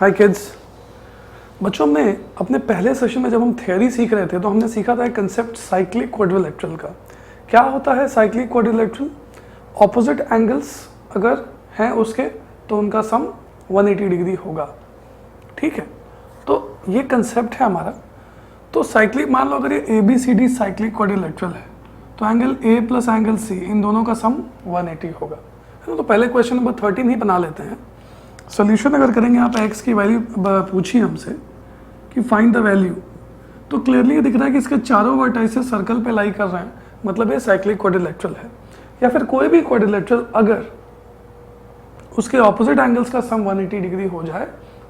हाय kids. बच्चों में अपने पहले सेशन में जब हम थ्योरी सीख रहे थे तो हमने सीखा था एक कंसेप्ट साइक्लिक क्वाड्रिलेटरल का। क्या होता है साइक्लिक क्वाड्रिलेटरल? ऑपोजिट एंगल्स अगर हैं उसके तो उनका सम 180 डिग्री होगा। ठीक है, तो ये कंसेप्ट है हमारा। तो साइक्लिक, मान लो अगर ये ABCD साइक्लिक क्वाड्रिलेटरल है तो angle A plus angle C इन दोनों का सम 180 होगा। तो पहले क्वेश्चन नंबर 13 ही बना लेते हैं। सोल्यूशन अगर करेंगे, यहाँ पे x की वैल्यू पूछी हमसे कि फाइंड द वैल्यू, तो क्लियरली दिख रहा है कि इसके चारों वर्टाइसेस सर्कल पे लाई कर रहे हैं, मतलब ये साइक्लिक क्वाड्रिलेटरल है। या फिर कोई भी क्वाड्रिलेटरल अगर उसके ऑपोजिट एंगल्स का सम 180 डिग्री हो जाए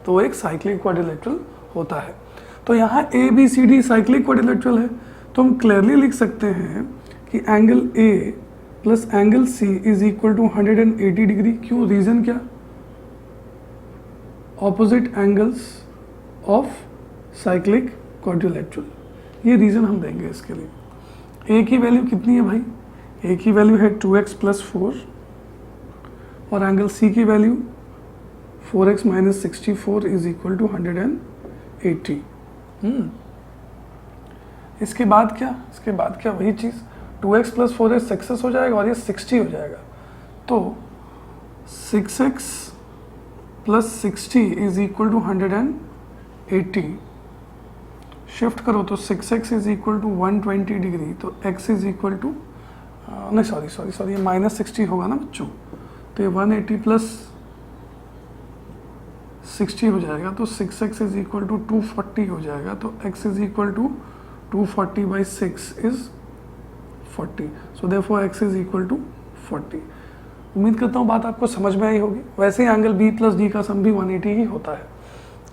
तो वो एक साइक्लिक क्वाड्रिलेटरल होता है। तो यहाँ ABCD साइक्लिक क्वाड्रिलेटरल है, तो हम क्लियरली लिख सकते हैं कि angle A plus angle C is equal to 180 degree. क्यों? रीजन क्या? Opposite angles of cyclic quadrilateral. ये रीजन हम देंगे इसके लिए। A की वैल्यू कितनी है भाई? A की वैल्यू है 2x प्लस 4 और एंगल C की value 4x minus 64 is equal to 180। इसके बाद क्या? इसके बाद क्या? वही चीज़ 2x प्लस 4 सक्सेस हो जाएगा और ये 60 हो जाएगा। तो 6x plus 60 is equal to 180। Shift करो तो 6x is equal to 120 degree, तो x इज इक्वल टू नहीं सॉरी ये माइनस 60 होगा ना बच्चों, तो ये 180 प्लस 60 हो जाएगा, तो 6x इज इक्वल टू 240 हो जाएगा। तो x is equal to 240 by 6 is 40, so therefore x is equal to 40। उम्मीद करता हूँ बात आपको समझ में आई होगी। वैसे ही एंगल B प्लस D का सम भी 180 ही होता है।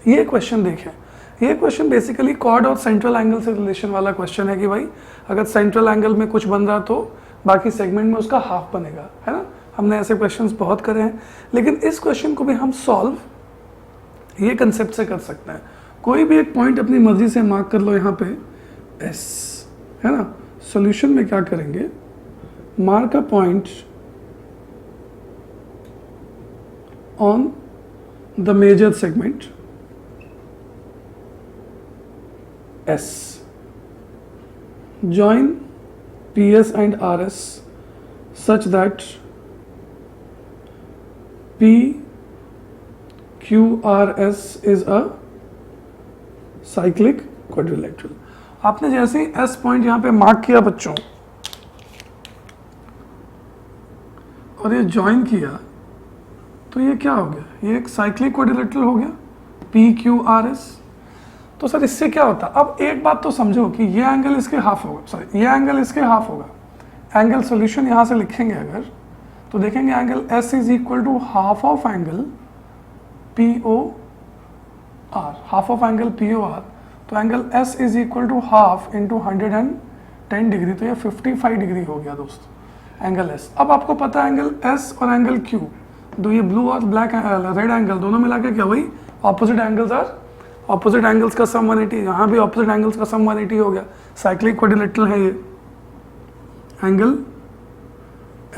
ये क्वेश्चन देखें, ये क्वेश्चन बेसिकली कॉर्ड और सेंट्रल एंगल से रिलेशन वाला क्वेश्चन है कि भाई अगर सेंट्रल एंगल में कुछ बन रहा तो बाकी सेगमेंट में उसका हाफ बनेगा, है ना। हमने ऐसे क्वेश्चंस बहुत करे हैं, लेकिन इस क्वेश्चन को भी हम सॉल्व ये कंसेप्ट से कर सकते हैं। कोई भी एक पॉइंट अपनी मर्जी से मार्क कर लो यहाँ पे S, है ना। सॉल्यूशन में क्या करेंगे, mark a point on the major segment S. Join PS and RS such that PQRS is a cyclic quadrilateral. आपने जैसे ही S पॉइंट यहाँ पे मार्क किया बच्चों और ये ज्वाइन किया तो ये क्या हो गया, ये एक साइक्लिक क्वाड्रिलेटरल हो गया PQRS। तो सर इससे क्या होता है? अब एक बात तो समझो कि ये एंगल इसके हाफ होगा, सॉरी ये एंगल इसके हाफ होगा। एंगल सॉल्यूशन यहाँ से लिखेंगे अगर, तो देखेंगे angle S is equal to half of angle POR, half of angle POR। तो angle S is equal to half into 110 degree, तो ये 55 डिग्री हो गया दोस्तों एंगल S। अब आपको पता है एंगल S और एंगल Q, तो ये ब्लू और ब्लैक रेड एंगल दोनों मिला के क्या वही opposite angles are, opposite angles का सम 180। यहाँ भी ऑपोजिट एंगल्स का सम 180 हो गया। साइक्लिक क्वाड्रिलेटरल है ये। Angle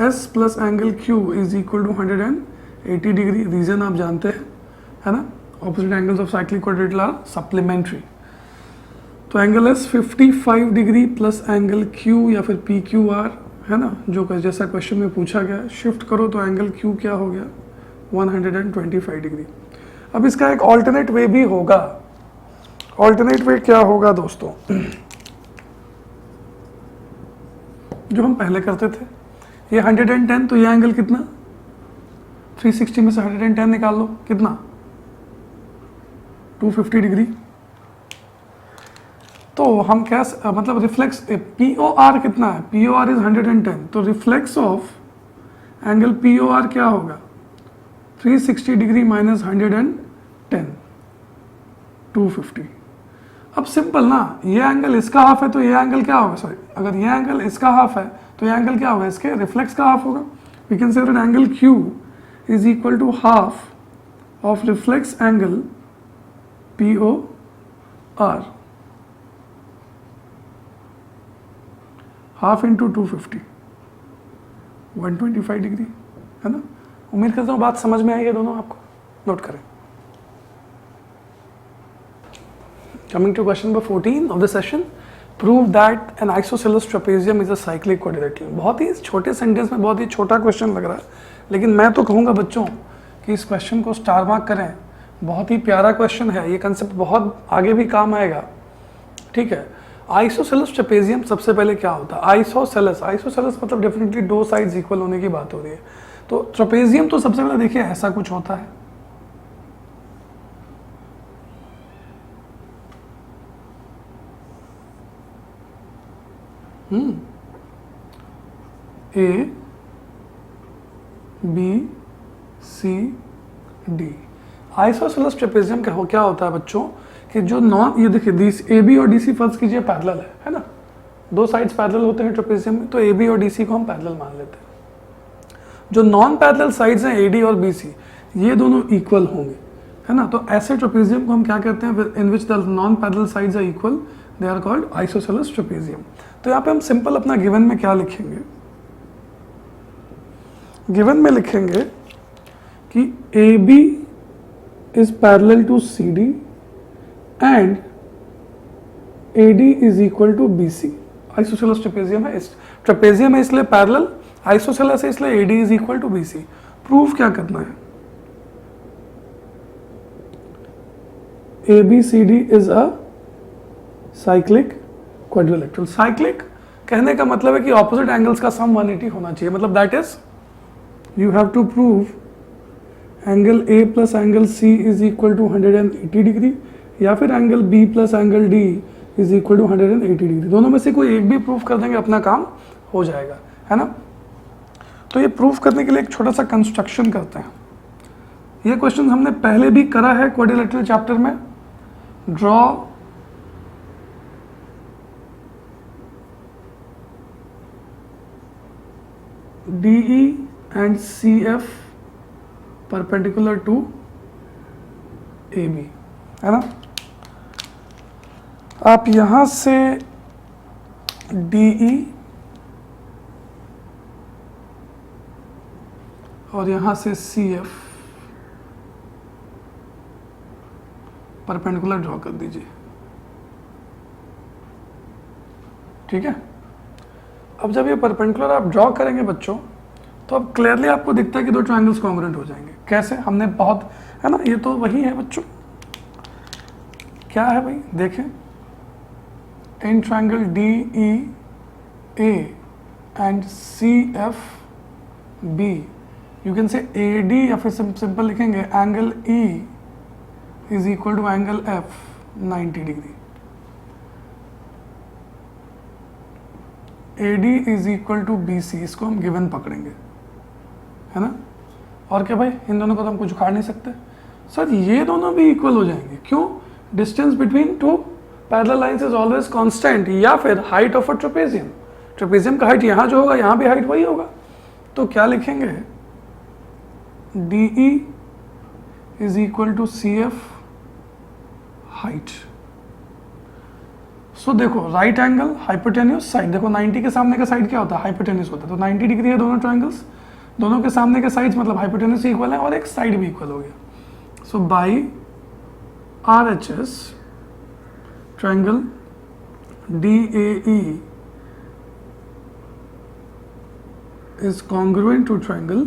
S plus angle Q is equal to 180 degree. Reason आप जानते हैं, है ना। Opposite angles of cyclic quadrilateral are supplementary. तो angle S 55 degree plus angle Q या फिर PQR, है ना, जो जैसा क्वेश्चन में पूछा गया। शिफ्ट करो तो एंगल Q क्या हो गया 125 डिग्री। अब इसका एक ऑल्टरनेट वे भी होगा। ऑल्टरनेट वे क्या होगा दोस्तों, जो हम पहले करते थे, ये 110, तो ये एंगल कितना 360 में से 110 निकाल लो, कितना 250 डिग्री। तो हम क्या मतलब रिफ्लेक्स POR कितना है, POR इज 110, तो रिफ्लेक्स ऑफ एंगल POR क्या होगा 360 डिग्री माइनस 110, 250। अब सिंपल ना, ये एंगल इसका हाफ है तो ये एंगल क्या होगा, सॉरी अगर ये एंगल इसका हाफ है तो ये एंगल क्या होगा, इसके रिफ्लेक्स का हाफ होगा। We can say that angle Q is equal to half of reflex angle POR, half into 250, 125 degree, है ना। उम्मीद करता हूँ बात समझ में आई है दोनों आपको। नोट करें। Coming to question number 14 of the session, prove that an isosceles trapezium is a cyclic quadrilateral. बहुत ही छोटे सेंटेंस में बहुत ही छोटा क्वेश्चन लग रहा है, लेकिन मैं तो कहूँगा बच्चों कि इस क्वेश्चन को स्टार मार्क करें. बहुत ही प्यारा क्वेश्चन है, ये कंसेप्ट बहुत आगे भी काम आएगा. ठीक है. आइसोसेलेस ट्रेपेजियम सबसे पहले क्या होता है? आइसोसेलेस मतलब डेफिनेटली दो साइड्स इक्वल होने की बात हो रही है. तो ट्रेपेजियम तो सबसे पहले देखिए ऐसा कुछ होता है. A B C D. Isosceles trapezium क्या होता है बच्चों कि जो ये देखिए ए बी और डी सी फर्ज कीजिए पैरेलल है ना. दो साइड्स पैरेलल होते हैं ट्रेपेजियम में, तो ए बी और डी सी को हम पैरेलल मान लेते हैं. जो नॉन पैरेलल साइड्स हैं ए डी और बी सी, ये दोनों इक्वल होंगे, है ना. तो ऐसे ट्रेपेजियम को हम क्या कहते हैं? In which the non parallel sides are equal, they are called isosceles trapezium. तो यहाँ पे हम सिंपल अपना गिवन में क्या लिखेंगे? गिवन में लिखेंगे कि A B is parallel to C D and A D is equal to B C. Isosceles trapezium है, ट्रेपेजियम है इसलिए पैरेलल, आइसोसेलेस है इसलिए A D is equal to B C. Proof क्या करना है? A B C D is a cyclic quadrilateral. Cyclic कहने का मतलब है कि ऑपोजिट एंगल्स का सम 180 होना चाहिए. मतलब that is you have to prove angle A plus angle C is equal to 180 degree, या फिर angle B plus angle D is equal to 180 degree. दोनों में से कोई एक भी प्रूफ कर देंगे, अपना काम हो जाएगा, है ना. तो ये प्रूफ करने के लिए एक छोटा सा कंस्ट्रक्शन करते हैं. ये क्वेश्चन हमने पहले भी करा है क्वाड्रिलेटरल चैप्टर में. Draw DE and CF perpendicular to AB, है ना. आप यहां से DE और यहां से CF परपेंडिकुलर ड्रॉ कर दीजिए. ठीक है. अब जब ये परपेंडिकुलर आप ड्रॉ करेंगे बच्चों, तो अब क्लियरली आपको दिखता है कि दो ट्रायंगल्स कॉन्ग्रुएंट हो जाएंगे. कैसे? हमने बहुत, है ना, ये तो वही है बच्चों. क्या है भाई? देखें, in triangle D E A and C F B, you can say A D, या फिर सिंपल लिखेंगे angle E is equal to angle F 90 degree. AD is equal to B C, इसको हम गिवन पकड़ेंगे, है ना. और क्या भाई, इन दोनों को तो हम कुछ उखाड़ नहीं सकते. सर ये दोनों भी इक्वल हो जाएंगे. क्यों? Distance between two parallel lines is always constant, या फिर height of a trapezium. Trapezium का हाइट यहाँ जो होगा, यहाँ भी हाइट वही होगा. तो क्या लिखेंगे? DE is equal to CF height. So देखो, राइट एंगल हाइपोटेन्यूस साइड, देखो 90 के सामने का साइड क्या होता है? हाइपोटेन्यूस होता है. तो 90 डिग्री है दोनों ट्रायंगल्स, दोनों के सामने के साइड्स मतलब हाइपोटेन्यूस इक्वल है और एक साइड भी इक्वल हो गया. So by RHS triangle DAE is congruent to triangle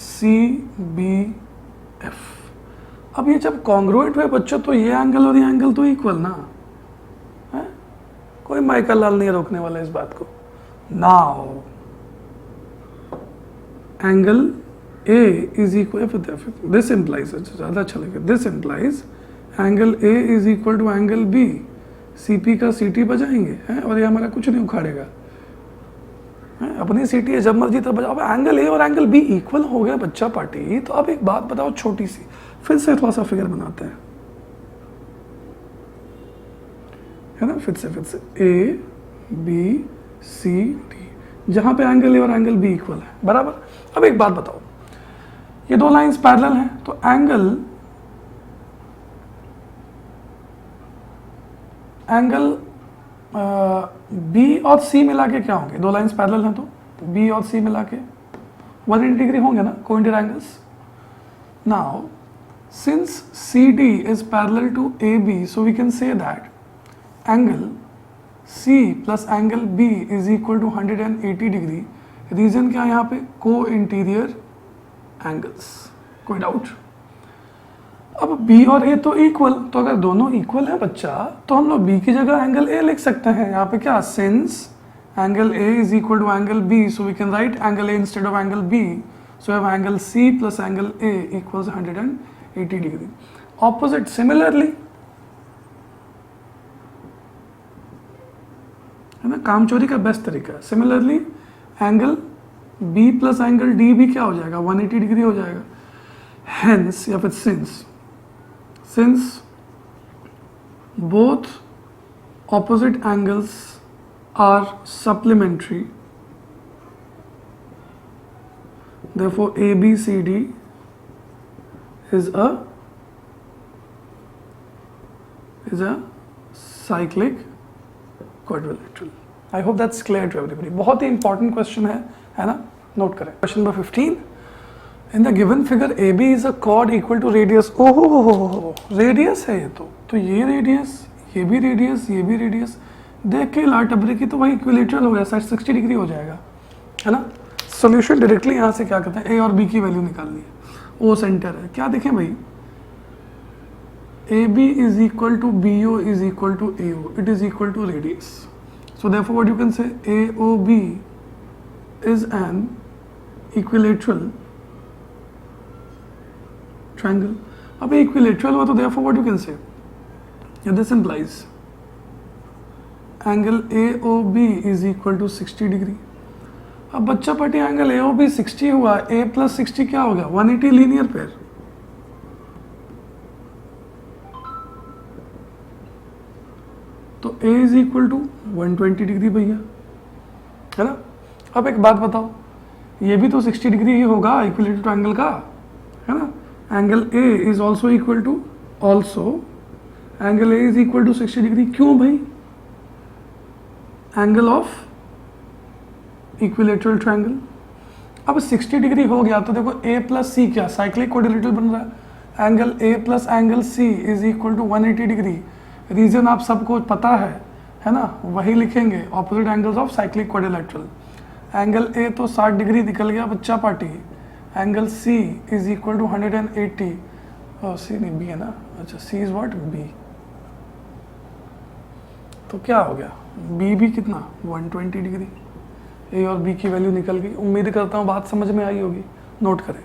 CBF. अब ये जब कॉन्ग्रुएंट हुए बच्चों, तो ये एंगल और ये एंगल तो इक्वल ना है. कोई माइकल लाल नहीं रोकने वाला इस बात को. Now angle A is equal, this implies, ज़्यादा अच्छा लगेगा, this implies angle A is equal to angle B. CP का CT बजाएंगे, हैं, और ये हमारा कुछ नहीं उखाड़ेगा. अपनी सीटी है, जब मर्जी तब बजाओ. अब एंगल ए और एंगल बी इक्वल हो गया बच्चा पार्टी. तो अब एक बात बताओ छोटी सी, फिर से थोड़ा सा फिगर बनाते हैं, है ना. फिर से ए बी सी डी, जहां पे एंगल ए और एंगल बी इक्वल है, बराबर. अब एक बात बताओ, ये दो लाइंस पैरेलल हैं, तो एंगल बी और सी मिला के क्या होंगे? दो लाइंस पैरेलल हैं तो बी और सी मिला के 180 डिग्री होंगे ना, coincident angles. Now since CD is parallel to AB, so we can say that angle C plus angle B is equal to 180 degree. Reason क्या है यहाँ पे? को इंटीरियर एंगल्स. कोई डाउट? अब B और A तो इक्वल, तो अगर दोनों इक्वल है बच्चा तो हम लोग B की जगह एंगल A लिख सकते हैं. यहाँ पे क्या? Since angle A is equal to angle B, so we can write angle A instead of angle B. So we have angle C plus angle A equals 180 degree. Opposite similarly, है ना, काम चोरी का बेस्ट तरीका है. Similarly, angle B plus angle D भी क्या हो जाएगा? 180 डिग्री हो जाएगा. Hence या फिर since both opposite angles are supplementary, therefore ABCD is a cyclic quadrilateral. I hope that's clear to everybody. बहुत ही important question है ना? नोट करें. Question number 15. In the given figure AB is a chord equal to radius. ओहो, radius है ये तो ये radius, ये भी रेडियस, ये भी रेडियस. देख के लाट अबरे की तो वही इक्विलेटरल हो गया, 60 डिग्री हो जाएगा, है ना. सॉल्यूशन डायरेक्टली यहाँ से क्या करते हैं? ए और बी की वैल्यू निकालनी है. ओ सेंटर है, क्या देखें भाई? A B is equal to B O is equal to A O, it is equal to radius. So therefore what you can say, A O B is an equilateral triangle. अब equilateral हुआ तो therefore what you can say, this implies angle A O B is equal to 60 degree. अब बच्चा पटी angle A O B 60 हुआ, ए plus 60 क्या हो गया? 180 लीनियर पेयर. तो ए इज इक्वल टू 120 डिग्री भैया, है ना. अब एक बात बताओ, ये भी तो 60 डिग्री ही होगा इक्विलेटरल ट्रायंगल का, है ना. Angle A is also equal to angle A is equal to 60 degree. क्यों भाई? Angle of equilateral triangle. अब 60 डिग्री हो गया तो देखो ए प्लस सी क्या? साइक्लिक क्वाड्रिलेटरल बन रहा है. Angle A plus angle C is equal to 180 degree. Reason आप सबको पता है ना, वही लिखेंगे, opposite angles of cyclic quadrilateral. Angle A तो 60 डिग्री निकल गया बच्चा party. Angle C is equal to 180. C नहीं, बी है ना. अच्छा, सी इज व्हाट? बी. तो क्या हो गया? बी भी कितना? 120 डिग्री. ए और बी की वैल्यू निकल गई. उम्मीद करता हूँ बात समझ में आई होगी. नोट करें.